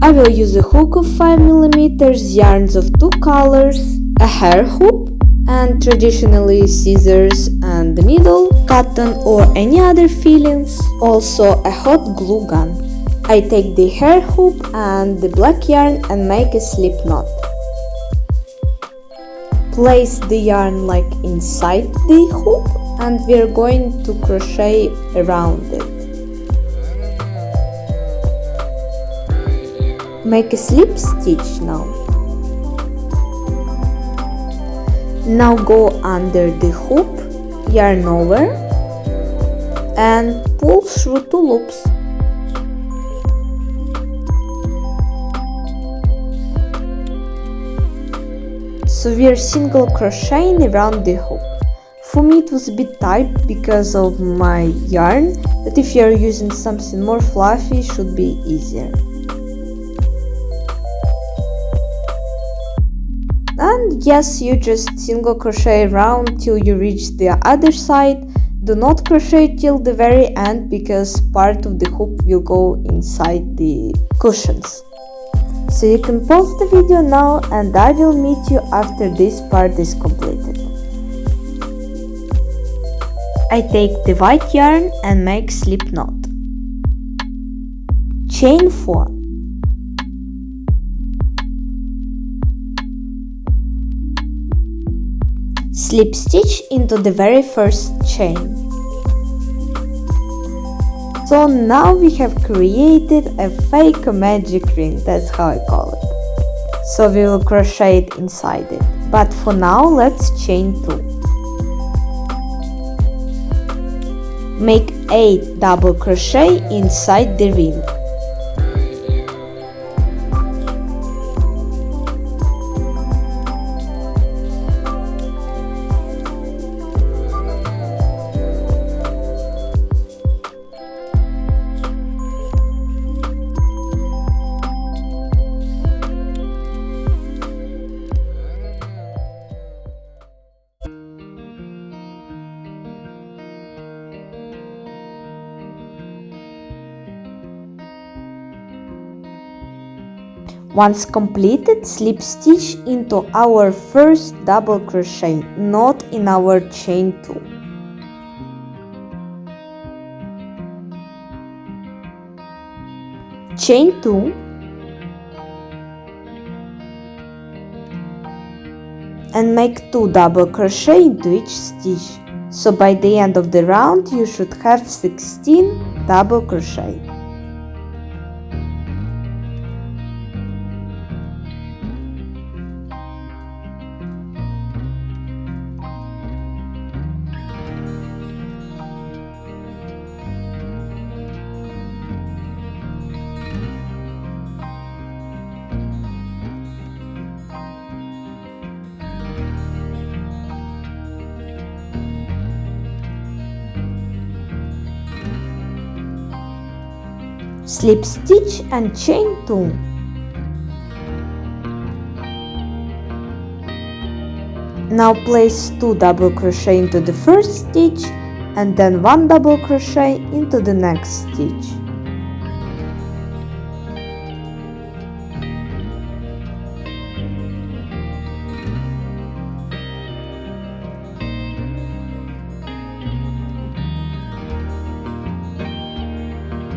I will use a hook of 5mm, yarns of 2 colors, a hair hoop, and traditionally scissors and the needle, cotton or any other fillings, also a hot glue gun. I take the hair hoop and the black yarn and make a slip knot. Place the yarn like inside the hoop and we are going to crochet around it. Make a slip stitch now. Now go under the hoop, yarn over and pull through 2 loops. So we are single crocheting around the hoop. For me it was a bit tight because of my yarn, but if you are using something more fluffy it should be easier. And yes, you just single crochet around till you reach the other side. Do not crochet till the very end because part of the hoop will go inside the cushions. So you can pause the video now and I will meet you after this part is completed. I take the white yarn and make slip knot. Chain 4. Slip stitch into the very first chain. So now we have created a fake magic ring, that's how I call it. So we will crochet it inside it. But for now let's chain 2. Make 8 double crochet inside the ring. Once completed, slip stitch into our first double crochet, not in our chain 2. Chain 2 and make 2 double crochet into each stitch. So by the end of the round you should have 16 double crochet. Slip stitch and chain 2. Now place 2 double crochet into the first stitch and then 1 double crochet into the next stitch.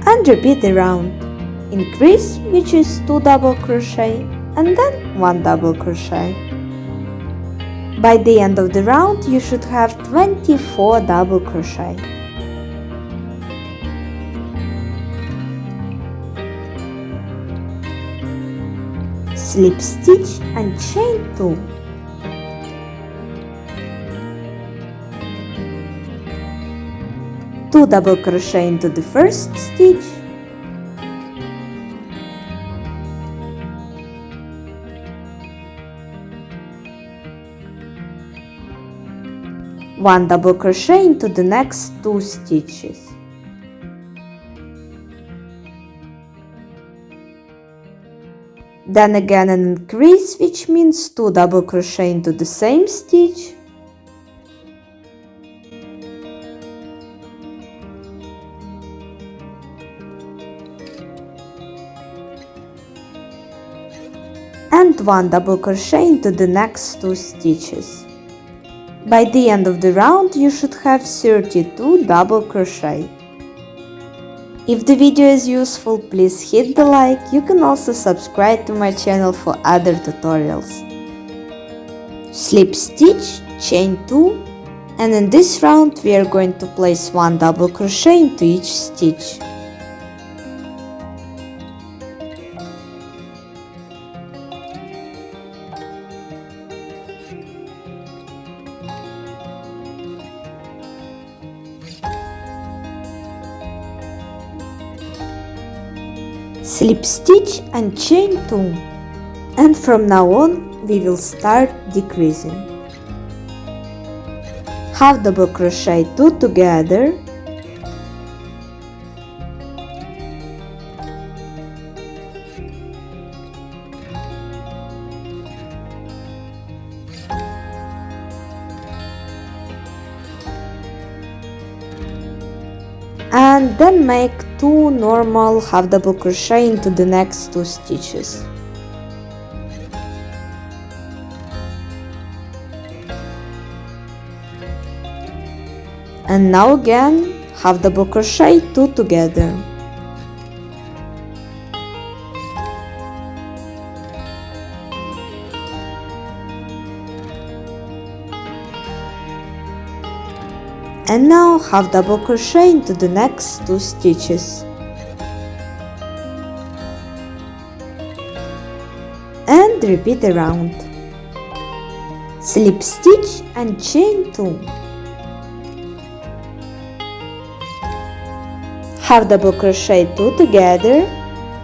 And repeat the round. Increase, which is 2 double crochet and then 1 double crochet. By the end of the round you should have 24 double crochet. Slip stitch and chain 2. Two double crochet into the first stitch, one double crochet into the next 2 stitches. Then again an increase, which means 2 double crochet into the same stitch, and 1 double crochet into the next 2 stitches. By the end of the round you should have 32 double crochet. If the video is useful, please hit the like. You can also subscribe to my channel for other tutorials. Slip stitch, chain 2, and in this round we are going to place 1 double crochet into each stitch. Slip stitch and chain 2, and from now on we will start decreasing. Half double crochet 2 together, and then make 2 normal half double crochet into the next 2 stitches. And now again half double crochet 2 together. And now half double crochet into the next 2 stitches. And repeat around. Slip stitch and chain 2. Half double crochet 2 together,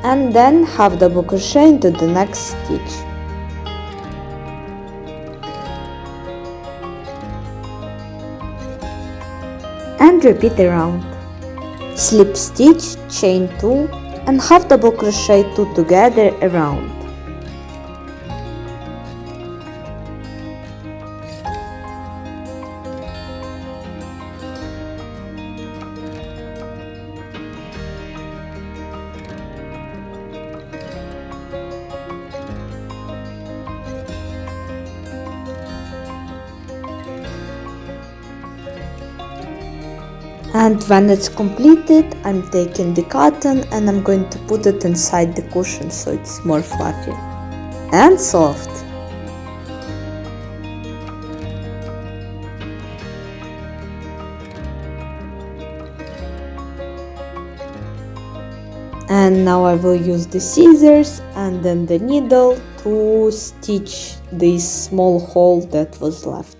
and then half double crochet into the next stitch. And repeat around. Slip stitch, chain 2, and half double crochet 2 together around. And when it's completed, I'm taking the cotton and I'm going to put it inside the cushion so it's more fluffy and soft. And now I will use the scissors and then the needle to stitch this small hole that was left.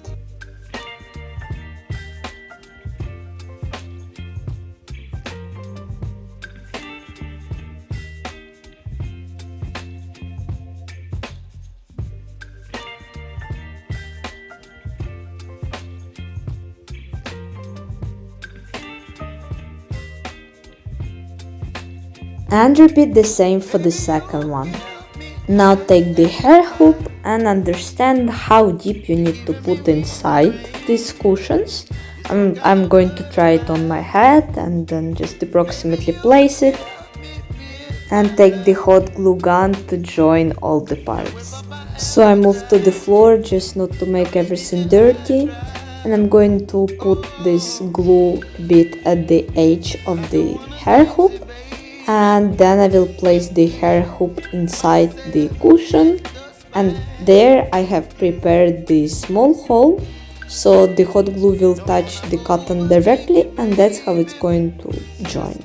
And repeat the same for the second one. Now take the hair hoop and understand how deep you need to put inside these cushions. I'm going to try it on my head and then just approximately place it. And take the hot glue gun to join all the parts. So I move to the floor just not to make everything dirty. And I'm going to put this glue bit at the edge of the hair hoop. And then I will place the hair hoop inside the cushion, and there I have prepared the small hole so the hot glue will touch the cotton directly, and that's how it's going to join.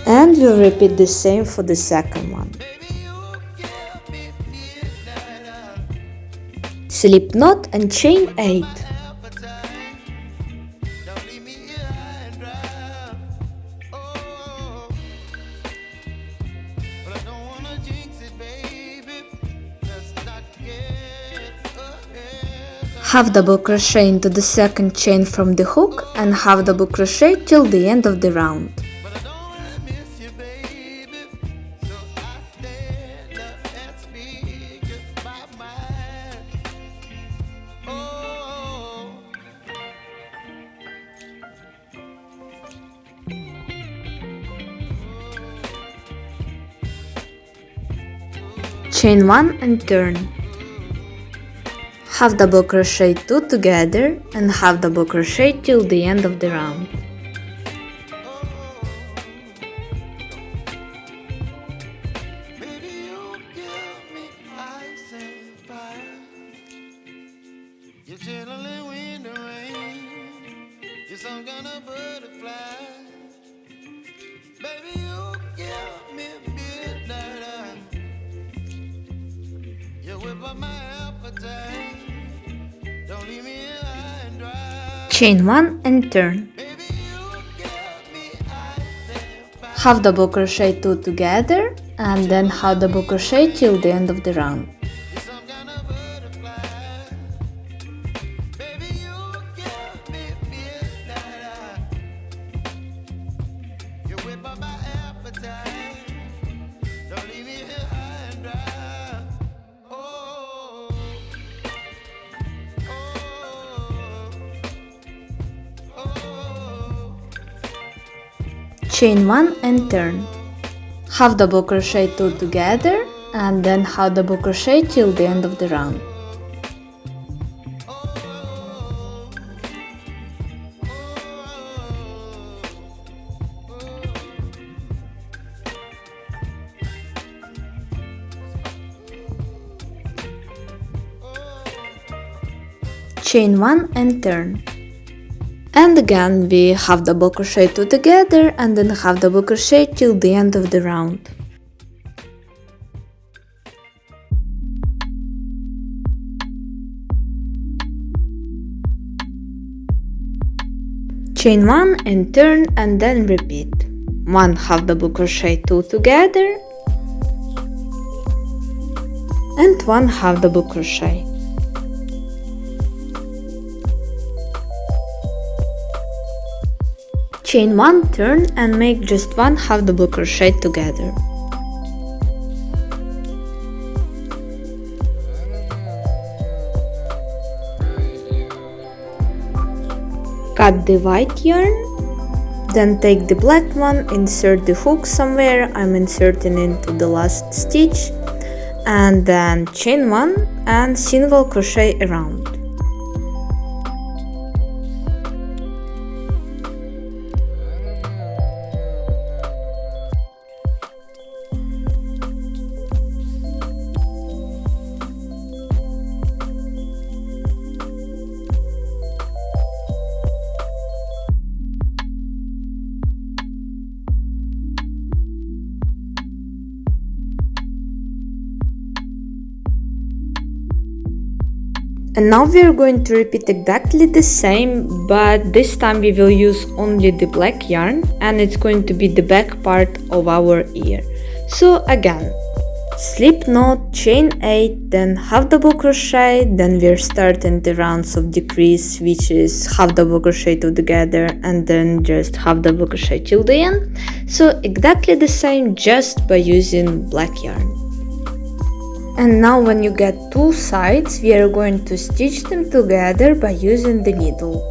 And we'll repeat the same for the second one. Slip knot and chain 8. Half double crochet into the second chain from the hook and half double crochet till the end of the round. Chain 1 and turn. Half double crochet 2 together and half double crochet till the end of the round. Chain 1 and turn. Half double crochet 2 together and then half double crochet till the end of the round. Chain 1 and turn. Half double crochet 2 together and then half double crochet till the end of the round. Chain 1 and turn. And again we half double crochet 2 together and then half double crochet till the end of the round. Chain 1 and turn and then repeat. 1 half double crochet 2 together and 1 half double crochet. Chain 1, turn and make just 1 half double crochet together. Cut the white yarn, then take the black one, insert the hook somewhere, I'm inserting into the last stitch, and then chain 1 and single crochet around. And now we are going to repeat exactly the same, but this time we will use only the black yarn and it's going to be the back part of our ear. So again, slip knot, chain 8, then half double crochet, then we are starting the rounds of decrease, which is half double crochet together and then just half double crochet till the end. So exactly the same, just by using black yarn. And now when you get two sides, we are going to stitch them together by using the needle.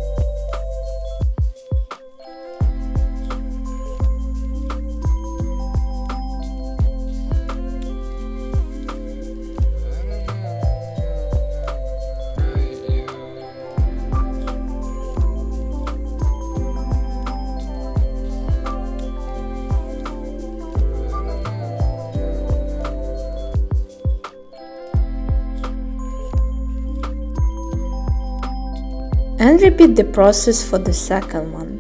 And repeat the process for the second one.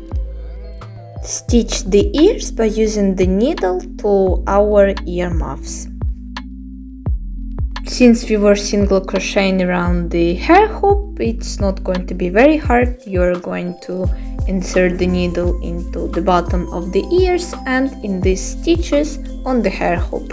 Stitch the ears by using the needle to our earmuffs. Since we were single crocheting around the hair hoop, it's not going to be very hard. You're going to insert the needle into the bottom of the ears and in these stitches on the hair hoop.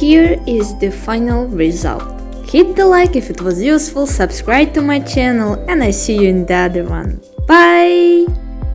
Here is the final result. Hit the like if it was useful, subscribe to my channel, and I see you in the other one. Bye!